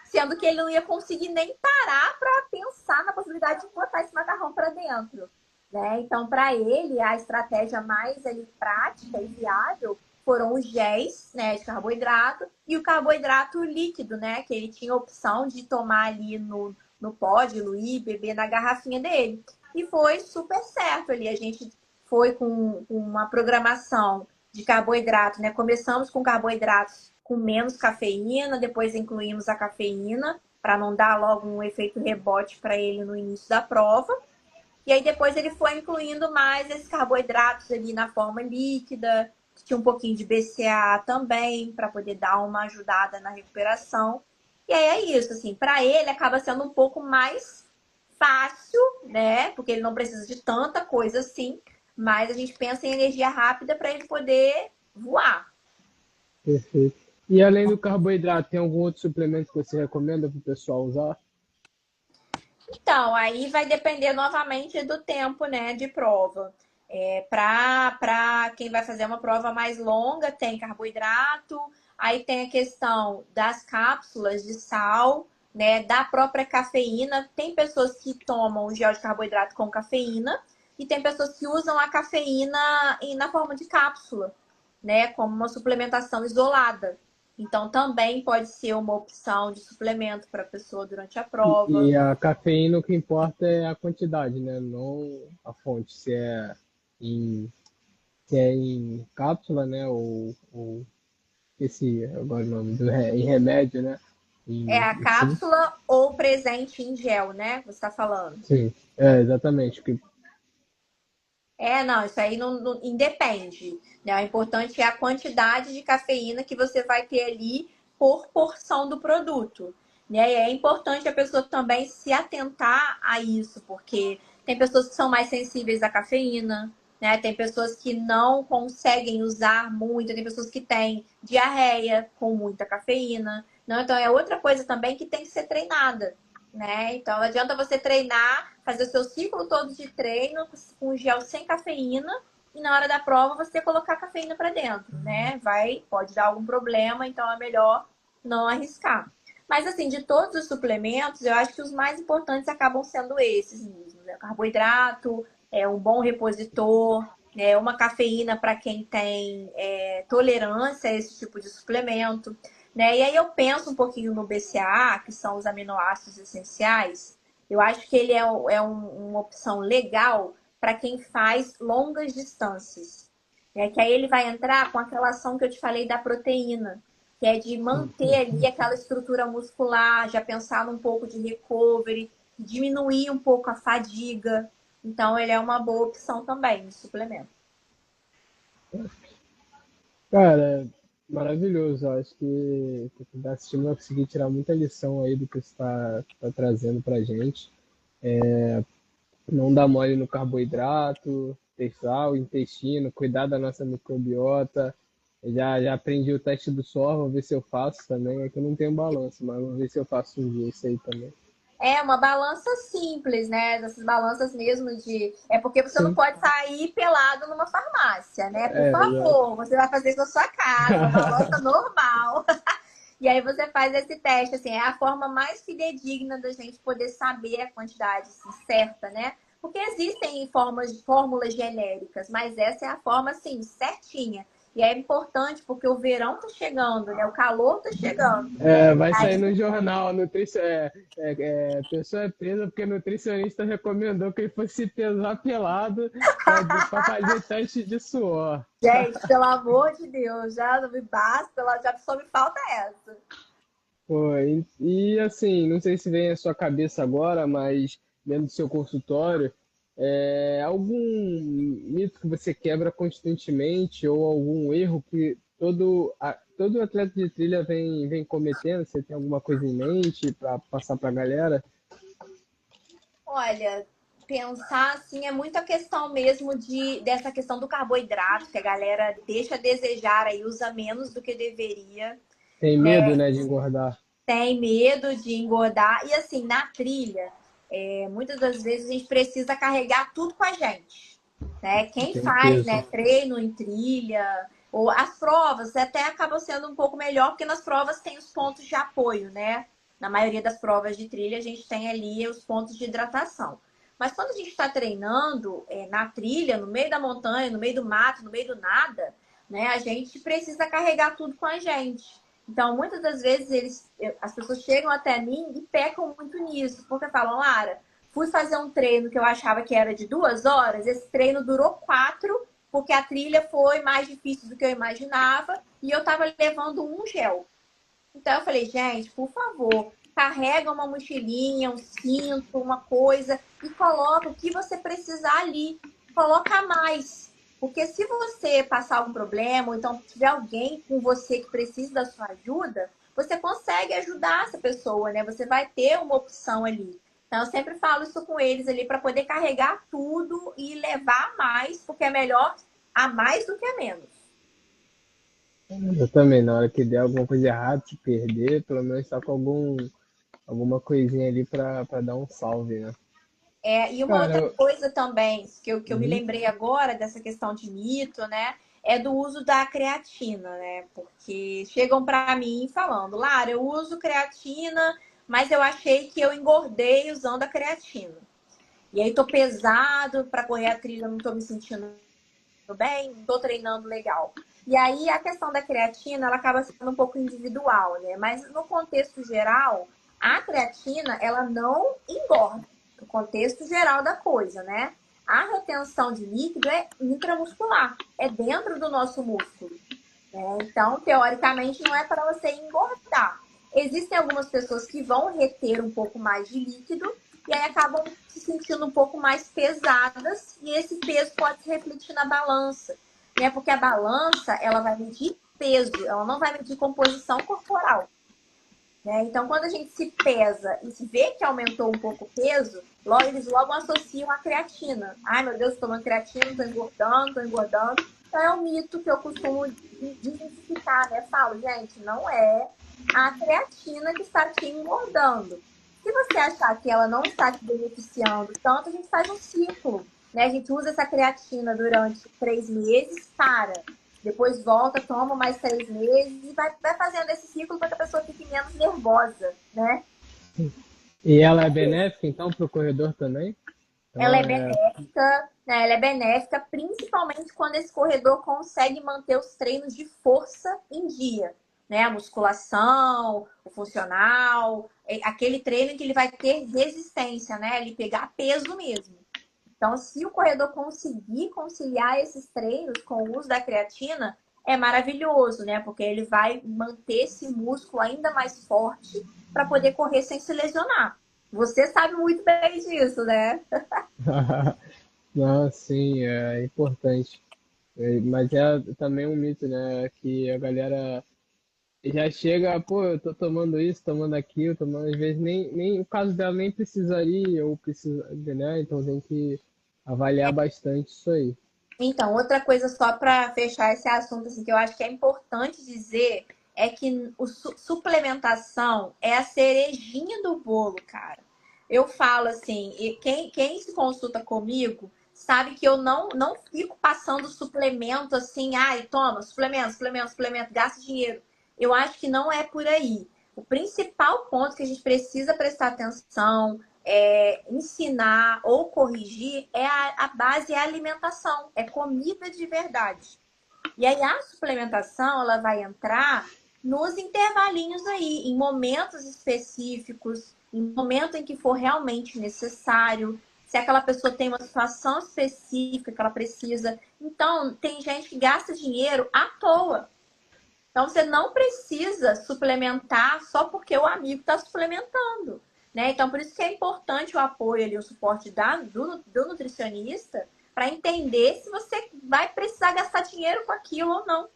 sendo que ele não ia conseguir nem parar para pensar na possibilidade de botar esse macarrão para dentro. Né? Então, para ele, a estratégia mais ali, prática e viável foram os géis, né, de carboidrato e o carboidrato líquido, né, que ele tinha a opção de tomar ali no pó, diluir, beber na garrafinha dele. E foi super certo ali. A gente foi com uma programação de carboidrato, né? Começamos com carboidratos com menos cafeína, depois incluímos a cafeína para não dar logo um efeito rebote para ele no início da prova. E aí depois ele foi incluindo mais esses carboidratos ali na forma líquida, tinha um pouquinho de BCAA também, para poder dar uma ajudada na recuperação. E aí é isso, assim, para ele acaba sendo um pouco mais fácil, né? Porque ele não precisa de tanta coisa assim, mas a gente pensa em energia rápida para ele poder voar. Perfeito. E além do carboidrato, tem algum outro suplemento que você recomenda para o pessoal usar? Então, aí vai depender novamente do tempo, né, de prova. Para quem vai fazer uma prova mais longa, tem carboidrato, aí tem a questão das cápsulas de sal, né, da própria cafeína. Tem pessoas que tomam o gel de carboidrato com cafeína e tem pessoas que usam a cafeína na forma de cápsula, né, como uma suplementação isolada. Então, também pode ser uma opção de suplemento para a pessoa durante a prova. E a cafeína, o que importa é a quantidade, né? Não a fonte, em, se é em cápsula, né? Ou esse, agora o nome, em remédio, né? É a Sim, cápsula ou presente em gel, né? Você está falando. sim, é, exatamente. Não, isso aí não independe, né? O importante é a quantidade de cafeína que você vai ter ali por porção do produto, né? E é importante a pessoa também se atentar a isso, porque tem pessoas que são mais sensíveis à cafeína, né? Tem pessoas que não conseguem usar muito, tem pessoas que têm diarreia com muita cafeína, não? Então é outra coisa também que tem que ser treinada, né? Então não adianta você treinar, fazer o seu ciclo todo de treino com gel sem cafeína e na hora da prova você colocar cafeína para dentro, né? Pode dar algum problema, então é melhor não arriscar. Mas assim, de todos os suplementos, eu acho que os mais importantes acabam sendo esses mesmo, né? Carboidrato, um bom repositor, né? Uma cafeína para quem tem tolerância a esse tipo de suplemento, né? E aí eu penso um pouquinho no BCAA, que são os aminoácidos essenciais. Eu acho que ele uma opção legal para quem faz longas distâncias. Que aí ele vai entrar com aquela ação que eu te falei da proteína, que é de manter ali aquela estrutura muscular, já pensar num pouco de recovery, diminuir um pouco a fadiga. Então, ele é uma boa opção também de suplemento. Cara, maravilhoso. Acho que quem está assistindo vai conseguir tirar muita lição aí do que você está trazendo para gente. Não dar mole no carboidrato, testar o intestino, cuidar da nossa microbiota. Já aprendi o teste do suor, vou ver se eu faço também. É que eu não tenho balanço, mas vou ver se eu faço um dia isso aí também. É uma balança simples, né? Dessas balanças mesmo de. É porque você não Sim, pode sair pelado numa farmácia, né? Por exato. favor, você vai fazer isso na sua casa, uma balança normal. E aí você faz esse teste, assim, é a forma mais fidedigna da gente poder saber a quantidade assim, certa, né? Porque existem fórmulas genéricas, mas essa é a forma, assim, certinha. E é importante porque o verão tá chegando, né? O calor tá chegando. Vai sair Aí no jornal, pessoa é presa porque nutricionista recomendou que ele fosse se pesar pelado para fazer teste de suor. gente, pelo amor de Deus, já não me basta, já só me falta essa. Pô, assim, não sei se vem à sua cabeça agora, mas dentro do seu consultório, algum mito que você quebra constantemente ou algum erro que todo atleta de trilha vem cometendo? Você tem alguma coisa em mente para passar para a galera? Olha, pensar assim é muito a questão mesmo dessa questão do carboidrato, que a galera deixa a desejar e usa menos do que deveria, Tem medo, né? né, de engordar? Tem medo de engordar. E assim, na trilha, muitas das vezes a gente precisa carregar tudo com a gente, né? Quem Tem faz, peso. né, treino em trilha, ou as provas, até acabam sendo um pouco melhor, porque nas provas tem os pontos de apoio, né? Na maioria das provas de trilha, a gente tem ali os pontos de hidratação. Mas quando a gente está treinando na trilha, no meio da montanha, no meio do mato, no meio do nada, né? A gente precisa carregar tudo com a gente. Então, muitas das vezes as pessoas chegam até mim e pecam muito nisso, porque falam, Lara, fui fazer um treino que eu achava que era de 2 horas, esse treino durou 4, porque a trilha foi mais difícil do que eu imaginava e eu estava levando um gel. Então eu falei, gente, por favor, carrega uma mochilinha, um cinto, uma coisa e coloca o que você precisar ali. Coloca mais. Porque se você passar algum problema, ou então tiver alguém com você que precisa da sua ajuda, você consegue ajudar essa pessoa, né? Você vai ter uma opção ali. Então, eu sempre falo isso com eles ali para poder carregar tudo e levar mais, porque é melhor a mais do que a menos. Eu também, na hora que der alguma coisa errada, se perder, pelo menos tá com alguma coisinha ali pra dar um salve, né? E uma Cara, outra coisa também que eu me uhum. lembrei agora dessa questão de mito, né? É do uso da creatina, né? Porque chegam para mim falando, Lara, eu uso creatina, mas eu achei que eu engordei usando a creatina. E aí tô pesado para correr a trilha, não tô me sentindo bem, não tô treinando legal. E aí a questão da creatina, ela acaba sendo um pouco individual, né? Mas no contexto geral, a creatina, ela não engorda. No contexto geral da coisa, né? A retenção de líquido é intramuscular, é dentro do nosso músculo, né? Então, teoricamente, não é para você engordar. Existem algumas pessoas que vão reter um pouco mais de líquido e aí acabam se sentindo um pouco mais pesadas e esse peso pode se refletir na balança, né? Porque a balança, ela vai medir peso, ela não vai medir composição corporal, né? Então, quando a gente se pesa e se vê que aumentou um pouco o peso, eles logo associam a creatina. Ai, meu Deus, tô tomando creatina, tô engordando, tô engordando. Então, é um mito que eu costumo desmistificar, né? Falo, gente, não é a creatina que está te engordando. Se você achar que ela não está te beneficiando tanto, a gente faz um ciclo, né? A gente usa essa creatina durante 3 meses, para. Depois volta, toma mais 3 meses e vai fazendo esse ciclo para que a pessoa fique menos nervosa, né? E ela é benéfica, então, para o corredor também? Ela Então, é benéfica, né? Ela é benéfica principalmente quando esse corredor consegue manter os treinos de força em dia, né? A musculação, o funcional, aquele treino em que ele vai ter resistência, né? Ele pegar peso mesmo. Então, se o corredor conseguir conciliar esses treinos com o uso da creatina, é maravilhoso, né? Porque ele vai manter esse músculo ainda mais forte para poder correr sem se lesionar. Você sabe muito bem disso, né? não, sim, é importante. Mas é também um mito, né? Que a galera já chega, pô, eu tô tomando isso, tomando aquilo, tomando, às vezes nem o caso dela nem precisaria, ou precisa, né? Então tem que avaliar bastante isso aí. Então, outra coisa só para fechar esse assunto, assim, que eu acho que é importante dizer, é que suplementação é a cerejinha do bolo, cara. Eu falo assim, e quem se consulta comigo sabe que eu não fico passando suplemento assim, ai, toma, suplemento, suplemento, suplemento, gasta dinheiro. Eu acho que não é por aí. O principal ponto que a gente precisa prestar atenção, ensinar ou corrigir a base é a alimentação, é comida de verdade. E aí a suplementação ela vai entrar nos intervalinhos aí, em momentos específicos, em momento em que for realmente necessário, se aquela pessoa tem uma situação específica que ela precisa. Então, tem gente que gasta dinheiro à toa. Então, você não precisa suplementar só porque o amigo está suplementando, né? Então, por isso que é importante o apoio ali, o suporte do nutricionista para entender se você vai precisar gastar dinheiro com aquilo ou não,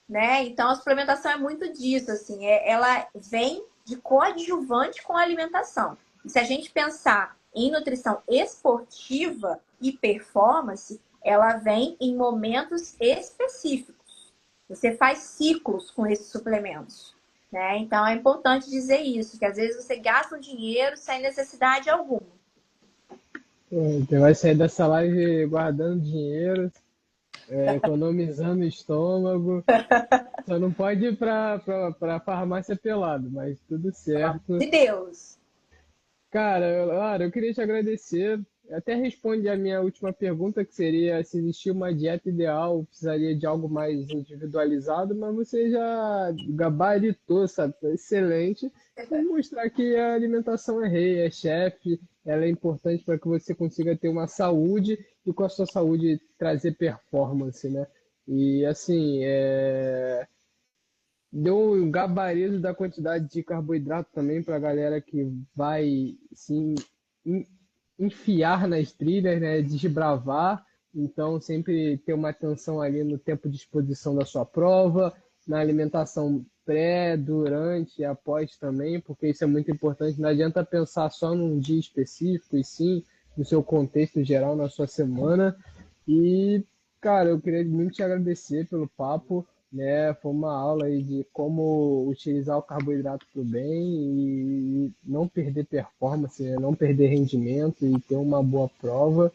né? Então, a suplementação é muito disso, assim, ela vem de coadjuvante com a alimentação. E se a gente pensar em nutrição esportiva e performance, ela vem em momentos específicos. Você faz ciclos com esses suplementos, né? Então é importante dizer isso, que às vezes você gasta um dinheiro sem necessidade alguma. Você vai sair dessa live guardando dinheiro, economizando o estômago. Só não pode ir pra farmácia pelado, mas tudo certo. De Deus. Cara, Lara, eu queria te agradecer. Até responde a minha última pergunta, que seria se existia uma dieta ideal, precisaria de algo mais individualizado, mas você já gabaritou, sabe? Foi excelente. E mostrar que a alimentação é rei, é chefe, ela é importante para que você consiga ter uma saúde e com a sua saúde trazer performance, né? E assim, deu um gabarito da quantidade de carboidrato também para a galera que vai se en- enfiar nas trilhas, né? Desbravar. Então, sempre ter uma atenção ali no tempo de exposição da sua prova, na alimentação pré, durante e após também, porque isso é muito importante. Não adianta pensar só num dia específico, e sim no seu contexto geral, na sua semana. E, cara, eu queria muito te agradecer pelo papo, né? Foi uma aula aí de como utilizar o carboidrato para o bem e não perder performance, né? Não perder rendimento e ter uma boa prova.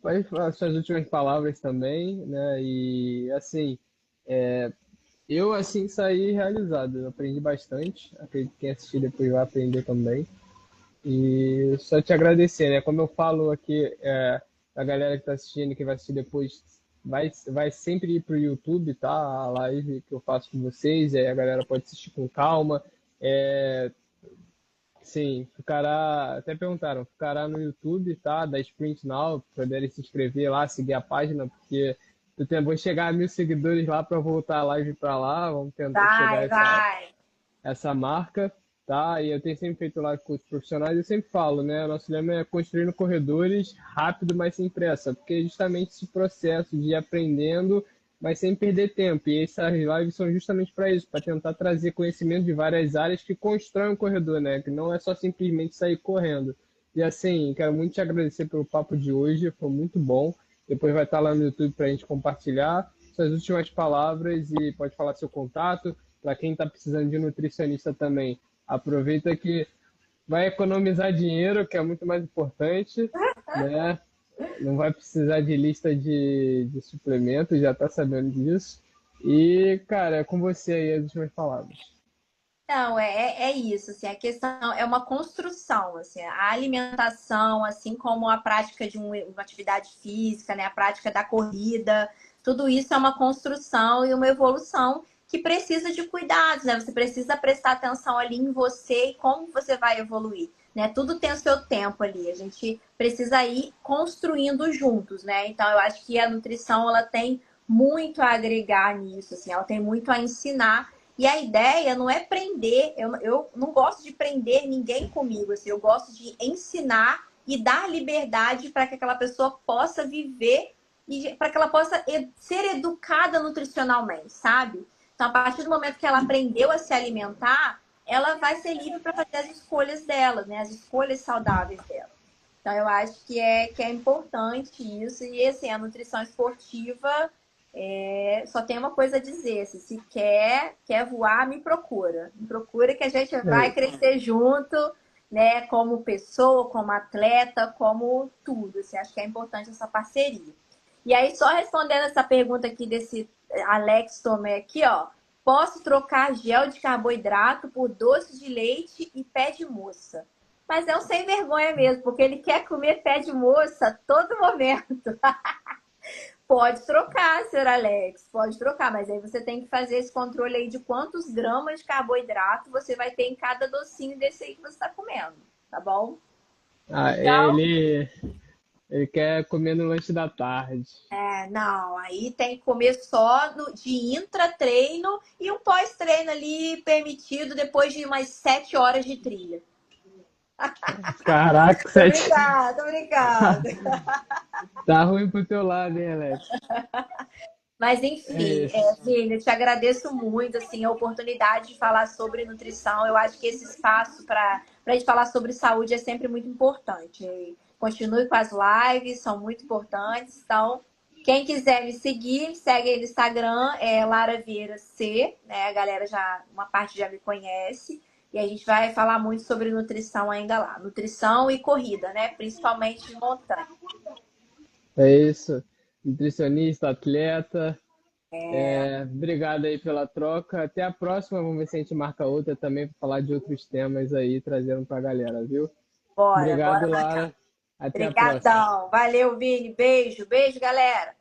Pode falar suas últimas palavras também, né? E assim, eu assim saí realizado, eu aprendi bastante, acredito que quem assistir depois vai aprender também. E só te agradecer, né? Como eu falo aqui, a galera que está assistindo, que vai assistir depois, vai sempre ir para o YouTube, tá? A live que eu faço com vocês, e aí a galera pode assistir com calma. É, sim, ficará. Até perguntaram, ficará no YouTube, tá? Da Sprint Now, poderem se inscrever lá, seguir a página, porque vou chegar a 1.000 seguidores lá para voltar a live para lá. Vamos tentar chegar a Vai, vai. essa marca, tá? E eu tenho sempre feito live com os profissionais, eu sempre falo, né? Nosso lema é construindo corredores rápido, mas sem pressa, porque é justamente esse processo de ir aprendendo, mas sem perder tempo. E essas lives são justamente para isso, para tentar trazer conhecimento de várias áreas que constroem um corredor, né? Que não é só simplesmente sair correndo. E assim, quero muito te agradecer pelo papo de hoje, foi muito bom. Depois vai estar lá no YouTube para a gente compartilhar suas últimas palavras e pode falar seu contato. Para quem está precisando de nutricionista também, aproveita que vai economizar dinheiro, que é muito mais importante, né? Não vai precisar de lista de suplementos, já está sabendo disso. E, cara, é com você aí as últimas palavras. Não, é isso, assim, a questão é uma construção, assim, a alimentação, assim como a prática de uma atividade física, né, a prática da corrida, tudo isso é uma construção e uma evolução que precisa de cuidados, né? Você precisa prestar atenção ali em você e como você vai evoluir, né? Tudo tem o seu tempo ali, a gente precisa ir construindo juntos, né? Então, eu acho que a nutrição, ela tem muito a agregar nisso, assim, ela tem muito a ensinar e a ideia não é prender, eu não gosto de prender ninguém comigo, assim, eu gosto de ensinar e dar liberdade para que aquela pessoa possa viver e para que ela possa ser educada nutricionalmente, sabe? Então, a partir do momento que ela aprendeu a se alimentar, ela vai ser livre para fazer as escolhas dela, né? As escolhas saudáveis dela. Então, eu acho que é importante isso. E, assim, a nutrição esportiva só tem uma coisa a dizer. Se quer voar, me procura. Me procura que a gente vai É, crescer junto, né? Como pessoa, como atleta, como tudo. Assim, acho que é importante essa parceria. E aí, só respondendo essa pergunta aqui desse Alex Tomé aqui, ó. Posso trocar gel de carboidrato por doce de leite e pé de moça. Mas é um sem vergonha mesmo, porque ele quer comer pé de moça a todo momento. Pode trocar, Sr. Alex, pode trocar, mas aí você tem que fazer esse controle aí de quantos gramas de carboidrato você vai ter em cada docinho desse aí que você está comendo, tá bom? ah, Então, ele quer comer no lanche da tarde. não, aí tem que comer só de intratreino e um pós-treino ali permitido depois de umas 7 horas de trilha. Caraca, Tô sete. brincando, tô brincando. Tá ruim pro teu lado, hein, Alex? Mas É enfim, isso. Vini, eu te agradeço muito assim, a oportunidade de falar sobre nutrição. Eu acho que esse espaço para a gente falar sobre saúde é sempre muito importante. E continue com as lives, são muito importantes. Então, quem quiser me seguir, me segue aí no Instagram, é Lara Vieira C, né? A galera já, uma parte já me conhece. E a gente vai falar muito sobre nutrição ainda lá. Nutrição e corrida, né? Principalmente de montanha. É isso. Nutricionista, atleta. Obrigado aí pela troca. Até a próxima. Vamos ver se a gente marca outra também para falar de outros temas aí, trazendo para a galera, viu? Bora, Obrigado, bora marcar. Lara. Até a próxima. Obrigadão. Valeu, Vini. Beijo, beijo, galera.